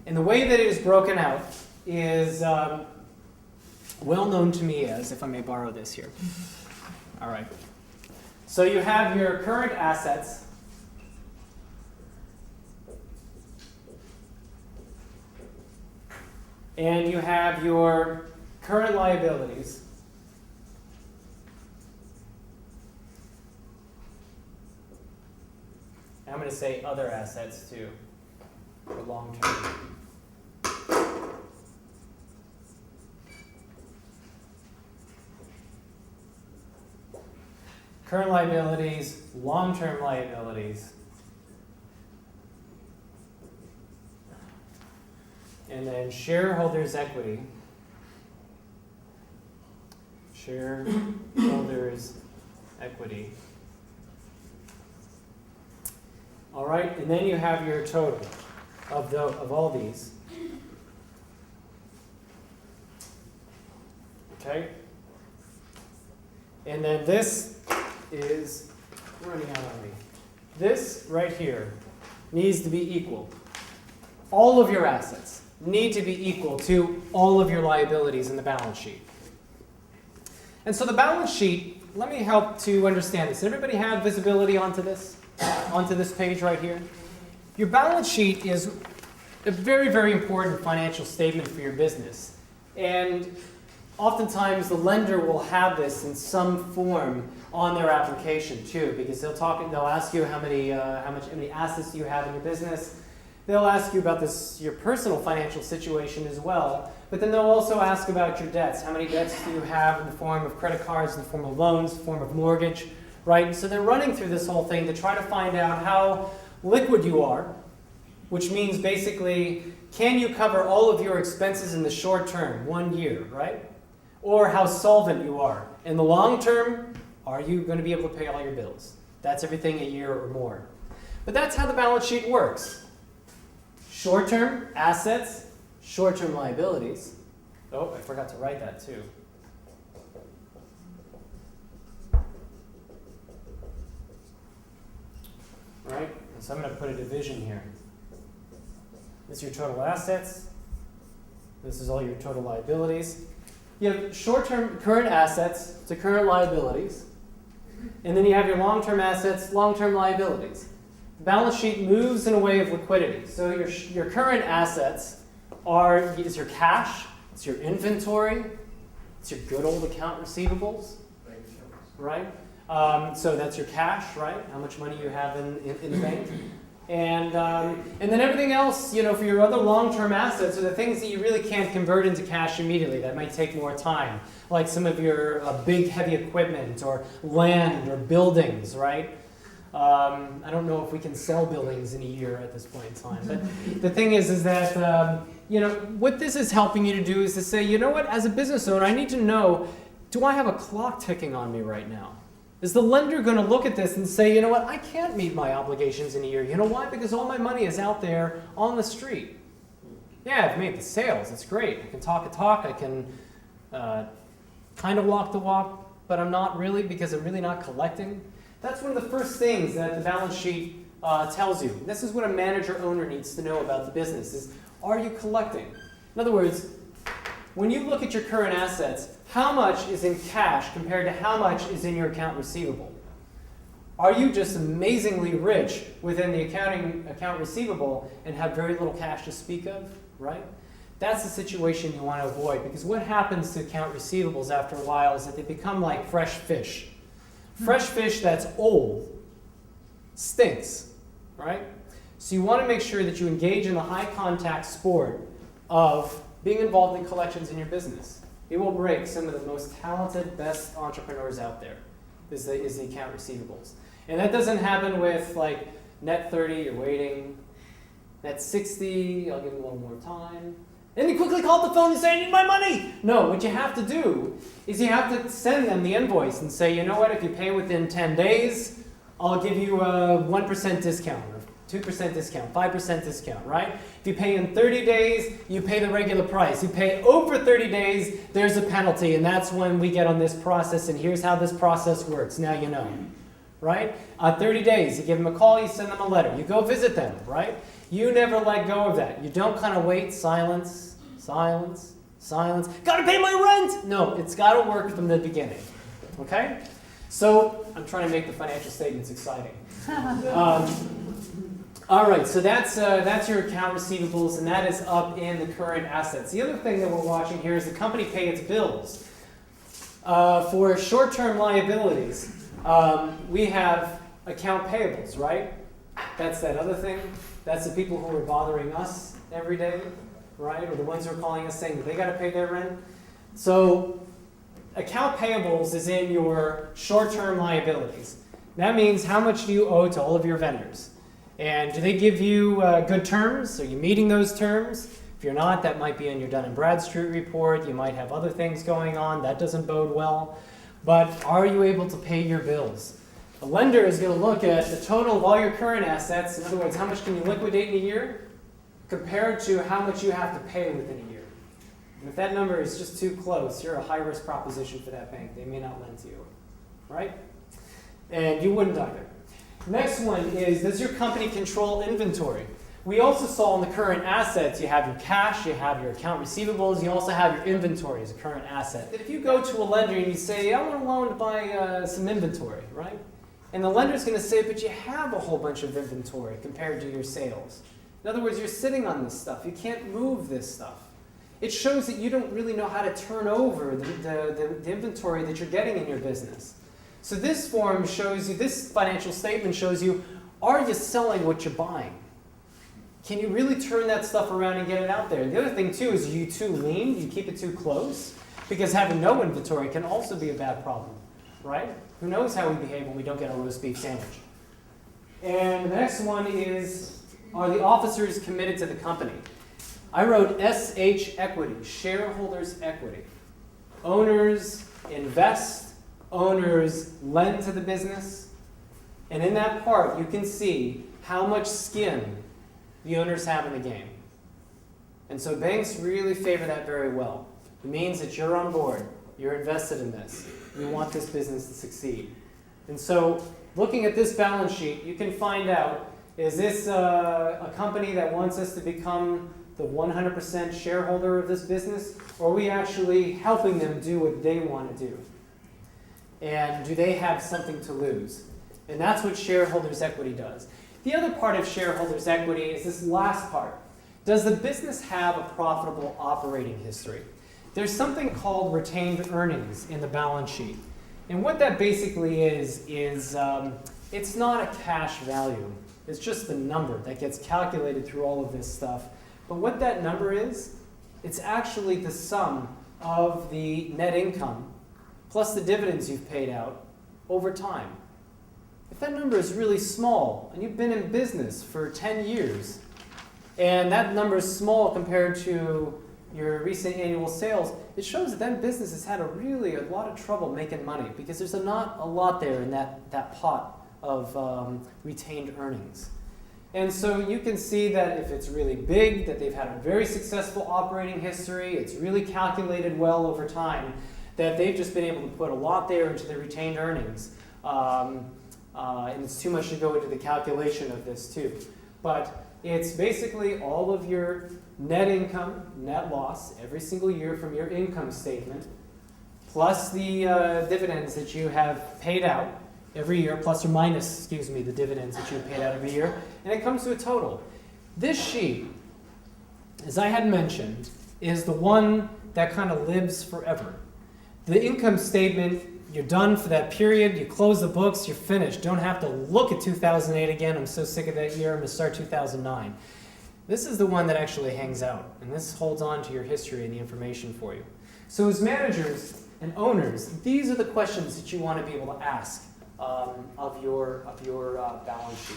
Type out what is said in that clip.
And the way that it is broken out is well known to me as, if I may borrow this here. All right. So you have your current assets. And you have your current liabilities. I'm going to say other assets too, for long term. Current liabilities, long-term liabilities, and then shareholders' equity. Shareholders' equity. All right, and then you have your total of all these. Okay? And then this is running out on me. This right here needs to be equal. All of your assets need to be equal to all of your liabilities in the balance sheet. And so the balance sheet, let me help to understand this. Does everybody have visibility onto this page right here? Your balance sheet is a very, very important financial statement for your business. And oftentimes the lender will have this in some form on their application too, because they'll ask you how many assets do you have in your business. They'll ask you about your personal financial situation as well, but then they'll also ask about your debts. How many debts do you have in the form of credit cards, in the form of loans, in the form of mortgage, right? So they're running through this whole thing to try to find out how liquid you are, which means basically, can you cover all of your expenses in the short term, 1 year, right? Or how solvent you are. In the long term, are you going to be able to pay all your bills? That's everything a year or more. But that's how the balance sheet works. Short-term assets, short-term liabilities. Oh, I forgot to write that too. Right? So I'm going to put a division here. This is your total assets. This is all your total liabilities. You have short-term current assets to current liabilities. And then you have your long-term assets, long-term liabilities. The balance sheet moves in a way of liquidity. So your current assets is your cash, it's your inventory, it's your good old account receivables, right? So that's your cash, right? How much money you have in the bank. And then everything else, for your other long-term assets are the things that you really can't convert into cash immediately. That might take more time, like some of your big, heavy equipment or land or buildings, right? I don't know if we can sell buildings in a year at this point in time. But the thing is that, what this is helping you to do is to say, you know what, as a business owner, I need to know, do I have a clock ticking on me right now? Is the lender going to look at this and say, you know what, I can't meet my obligations in a year. You know why? Because all my money is out there on the street. Yeah, I've made the sales. It's great. I can talk a talk. I can kind of walk the walk, but I'm not really, because I'm really not collecting. That's one of the first things that the balance sheet tells you. This is what a manager-owner needs to know about the business is, are you collecting? In other words, when you look at your current assets, how much is in cash compared to how much is in your account receivable? Are you just amazingly rich within the account receivable and have very little cash to speak of, right? That's the situation you want to avoid, because what happens to account receivables after a while is that they become like fresh fish. Fresh fish that's old stinks, right? So you want to make sure that you engage in the high contact sport of being involved in collections in your business. It will break some of the most talented, best entrepreneurs out there, is the account receivables. And that doesn't happen with like net 30, you're waiting. Net 60, I'll give them a little more time. Then you quickly call up the phone and say, I need my money. No, what you have to do is you have to send them the invoice and say, you know what, if you pay within 10 days, I'll give you a 1% discount, or 2% discount, 5% discount, right? If you pay in 30 days, you pay the regular price. You pay over 30 days, there's a penalty, and that's when we get on this process, and here's how this process works. Now you know, right? 30 days, you give them a call, you send them a letter. You go visit them, right? You never let go of that. You don't kind of wait, silence, silence, silence. Got to pay my rent! No, it's got to work from the beginning. Okay? So I'm trying to make the financial statements exciting. All right, so that's your account receivables, and that is up in the current assets. The other thing that we're watching here is the company pay its bills. For short-term liabilities, we have account payables, right? That's that other thing. That's the people who are bothering us every day, right? Or the ones who are calling us saying that they got to pay their rent. So account payables is in your short-term liabilities. That means how much do you owe to all of your vendors? And do they give you good terms? Are you meeting those terms? If you're not, that might be in your Dun & Bradstreet report. You might have other things going on. That doesn't bode well. But are you able to pay your bills? A lender is going to look at the total of all your current assets. In other words, how much can you liquidate in a year compared to how much you have to pay within a year. And if that number is just too close, you're a high-risk proposition for that bank. They may not lend to you, right? And you wouldn't either. Next one is, does your company control inventory? We also saw in the current assets, you have your cash, you have your account receivables, you also have your inventory as a current asset. If you go to a lender and you say, I want a loan to buy some inventory, right? And the lender's going to say, but you have a whole bunch of inventory compared to your sales. In other words, you're sitting on this stuff. You can't move this stuff. It shows that you don't really know how to turn over the inventory that you're getting in your business. So this form shows you, this financial statement shows you, are you selling what you're buying? Can you really turn that stuff around and get it out there? The other thing too is, are you too lean? Do you keep it too close? Because having no inventory can also be a bad problem, right? Who knows how we behave when we don't get a roast beef sandwich? And the next one is, are the officers committed to the company? I wrote SH equity, shareholders' equity. Owners invest, owners lend to the business. And in that part, you can see how much skin the owners have in the game. And so banks really favor that very well. It means that you're on board. You're invested in this. You want this business to succeed. And so looking at this balance sheet, you can find out, is this a company that wants us to become the 100% shareholder of this business? Or are we actually helping them do what they want to do? And do they have something to lose? And that's what shareholders' equity does. The other part of shareholders' equity is this last part. Does the business have a profitable operating history? There's something called retained earnings in the balance sheet. And what that basically is it's not a cash value. It's just the number that gets calculated through all of this stuff. But what that number is, it's actually the sum of the net income plus the dividends you've paid out over time. If that number is really small, and you've been in business for 10 years, and that number is small compared to your recent annual sales, it shows that that business has had a lot of trouble making money because there's not a lot there in that pot of retained earnings. And so you can see that if it's really big, that they've had a very successful operating history, it's really calculated well over time, that they've just been able to put a lot there into the retained earnings. And it's too much to go into the calculation of this too. But it's basically all of your net income, net loss, every single year from your income statement, plus the dividends that you have paid out every year, plus or minus, the dividends that you have paid out every year, and it comes to a total. This sheet, as I had mentioned, is the one that kind of lives forever. The income statement, you're done for that period, you close the books, you're finished. Don't have to look at 2008 again. I'm so sick of that year, I'm going to start 2009. This is the one that actually hangs out, and this holds on to your history and the information for you. So as managers and owners, these are the questions that you want to be able to ask of your balance sheet.